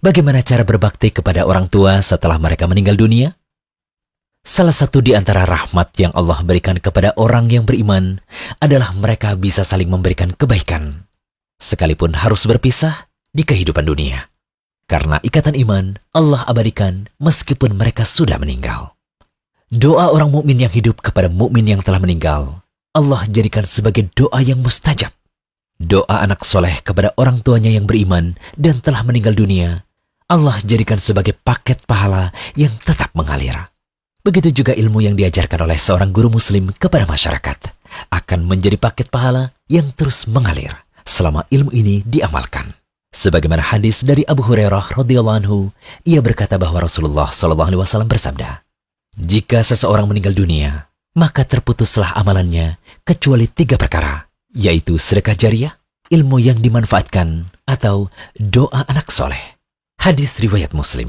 Bagaimana cara berbakti kepada orang tua setelah mereka meninggal dunia? Salah satu di antara rahmat yang Allah berikan kepada orang yang beriman adalah mereka bisa saling memberikan kebaikan, sekalipun harus berpisah di kehidupan dunia. Karena ikatan iman, Allah abadikan meskipun mereka sudah meninggal. Doa orang mukmin yang hidup kepada mukmin yang telah meninggal, Allah jadikan sebagai doa yang mustajab. Doa anak soleh kepada orang tuanya yang beriman dan telah meninggal dunia, Allah jadikan sebagai paket pahala yang tetap mengalir. Begitu juga ilmu yang diajarkan oleh seorang guru muslim kepada masyarakat akan menjadi paket pahala yang terus mengalir selama ilmu ini diamalkan. Sebagaimana hadis dari Abu Hurairah radhiyallahu anhu, ia berkata bahwa Rasulullah SAW bersabda, "Jika seseorang meninggal dunia, maka terputuslah amalannya kecuali 3 perkara, yaitu sedekah jariah, ilmu yang dimanfaatkan, atau doa anak soleh." Hadis riwayat Muslim.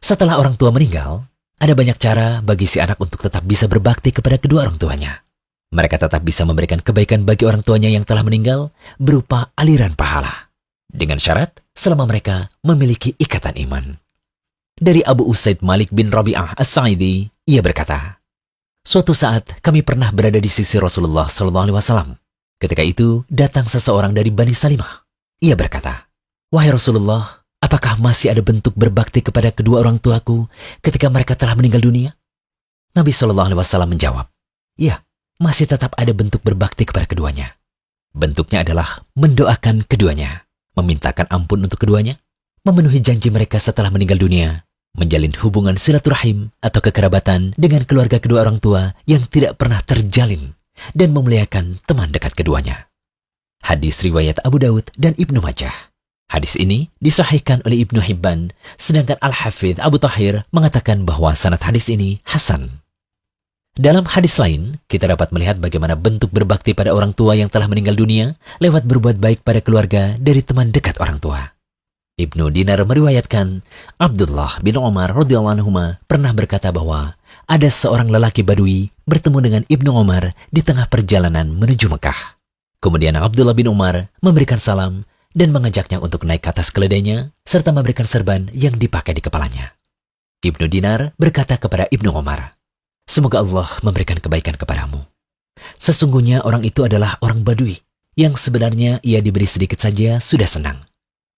Setelah orang tua meninggal, ada banyak cara bagi si anak untuk tetap bisa berbakti kepada kedua orang tuanya. Mereka tetap bisa memberikan kebaikan bagi orang tuanya yang telah meninggal berupa aliran pahala, dengan syarat selama mereka memiliki ikatan iman. Dari Abu Usaid Malik bin Rabi'ah As-Sa'idi, ia berkata, "Suatu saat kami pernah berada di sisi Rasulullah SAW. Ketika itu datang seseorang dari Bani Salimah. Ia berkata, 'Wahai Rasulullah, apakah masih ada bentuk berbakti kepada kedua orang tuaku ketika mereka telah meninggal dunia?' Nabi SAW menjawab, 'Ya, masih tetap ada bentuk berbakti kepada keduanya. Bentuknya adalah mendoakan keduanya, memintakan ampun untuk keduanya, memenuhi janji mereka setelah meninggal dunia, menjalin hubungan silaturahim atau kekerabatan dengan keluarga kedua orang tua yang tidak pernah terjalin, dan memuliakan teman dekat keduanya.'" Hadis riwayat Abu Daud dan Ibnu Majah. Hadis ini disahihkan oleh Ibnu Hibban, sedangkan Al-Hafidh Abu Tahir mengatakan bahwa sanad hadis ini hasan. Dalam hadis lain, kita dapat melihat bagaimana bentuk berbakti pada orang tua yang telah meninggal dunia lewat berbuat baik pada keluarga dari teman dekat orang tua. Ibnu Dinar meriwayatkan, Abdullah bin Umar radhiyallahu anhuma pernah berkata bahwa ada seorang lelaki Badui bertemu dengan Ibnu Umar di tengah perjalanan menuju Mekah. Kemudian Abdullah bin Umar memberikan salam dan mengajaknya untuk naik ke atas keledainya serta memberikan serban yang dipakai di kepalanya. Ibnu Dinar berkata kepada Ibnu Umar, "Semoga Allah memberikan kebaikan kepadamu. Sesungguhnya orang itu adalah orang Badui yang sebenarnya ia diberi sedikit saja sudah senang."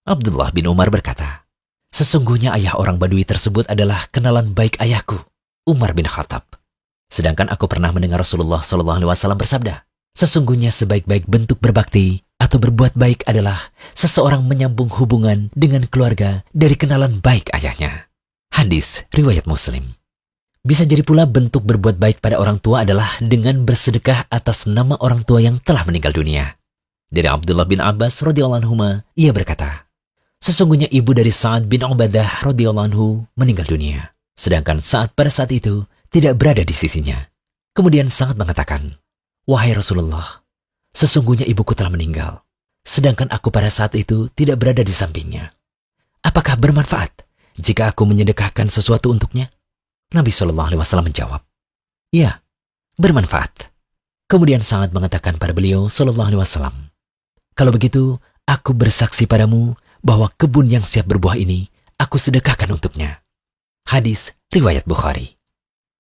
Abdullah bin Umar berkata, "Sesungguhnya ayah orang Badui tersebut adalah kenalan baik ayahku, Umar bin Khattab. Sedangkan aku pernah mendengar Rasulullah SAW bersabda, sesungguhnya sebaik-baik bentuk berbakti atau berbuat baik adalah seseorang menyambung hubungan dengan keluarga dari kenalan baik ayahnya." Hadis riwayat Muslim. Bisa jadi pula bentuk berbuat baik pada orang tua adalah dengan bersedekah atas nama orang tua yang telah meninggal dunia. Dari Abdullah bin Abbas radhiyallahu anhuma, ia berkata, "Sesungguhnya ibu dari Sa'ad bin Ubadah radhiyallahu anhu meninggal dunia, sedangkan Sa'ad pada saat itu tidak berada di sisinya. Kemudian Sa'ad mengatakan, 'Wahai Rasulullah, sesungguhnya ibuku telah meninggal, sedangkan aku pada saat itu tidak berada di sampingnya. Apakah bermanfaat jika aku menyedekahkan sesuatu untuknya?' Nabi SAW menjawab, 'Ya, bermanfaat.' Kemudian Sa'ad mengatakan pada beliau SAW, 'Kalau begitu, aku bersaksi padamu bahwa kebun yang siap berbuah ini aku sedekahkan untuknya.' Hadis riwayat Bukhari.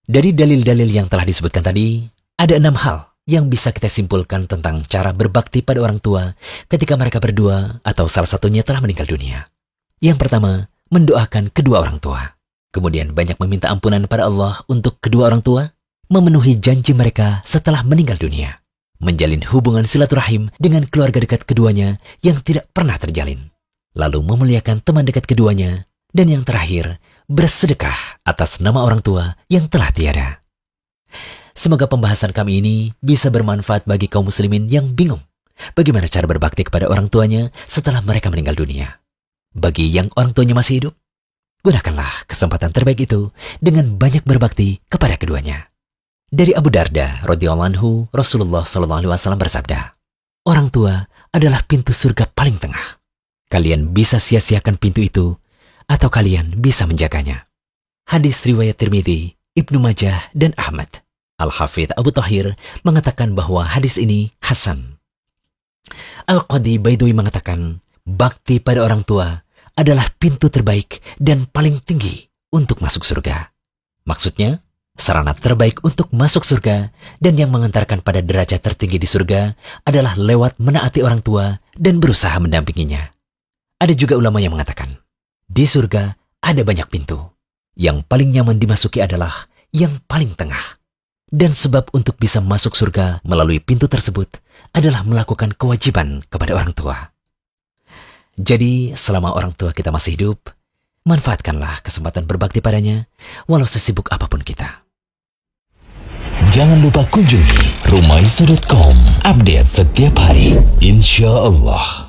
Dari dalil-dalil yang telah disebutkan tadi, ada 6 hal yang bisa kita simpulkan tentang cara berbakti pada orang tua ketika mereka berdua atau salah satunya telah meninggal dunia. Yang pertama, mendoakan kedua orang tua. Kemudian banyak meminta ampunan pada Allah untuk kedua orang tua, memenuhi janji mereka setelah meninggal dunia, menjalin hubungan silaturahim dengan keluarga dekat keduanya yang tidak pernah terjalin, lalu memuliakan teman dekat keduanya, dan yang terakhir, bersedekah atas nama orang tua yang telah tiada. Semoga pembahasan kami ini bisa bermanfaat bagi kaum muslimin yang bingung bagaimana cara berbakti kepada orang tuanya setelah mereka meninggal dunia. Bagi yang orang tuanya masih hidup, gunakanlah kesempatan terbaik itu dengan banyak berbakti kepada keduanya. Dari Abu Darda radhiyallahu anhu, Rasulullah SAW bersabda, "Orang tua adalah pintu surga paling tengah. Kalian bisa sia-siakan pintu itu, atau kalian bisa menjaganya." Hadis riwayat Tirmidzi, Ibnu Majah, dan Ahmad. Al-Hafidh Abu Tahir mengatakan bahwa hadis ini hasan. Al-Qadi Baidawi mengatakan, bakti pada orang tua adalah pintu terbaik dan paling tinggi untuk masuk surga. Maksudnya, sarana terbaik untuk masuk surga dan yang mengantarkan pada derajat tertinggi di surga adalah lewat menaati orang tua dan berusaha mendampinginya. Ada juga ulama yang mengatakan, di surga ada banyak pintu. Yang paling nyaman dimasuki adalah yang paling tengah. Dan sebab untuk bisa masuk surga melalui pintu tersebut adalah melakukan kewajiban kepada orang tua. Jadi, selama orang tua kita masih hidup, manfaatkanlah kesempatan berbakti padanya, walau sesibuk apapun kita. Jangan lupa kunjungi rumaisa.com. Update setiap hari, insya Allah.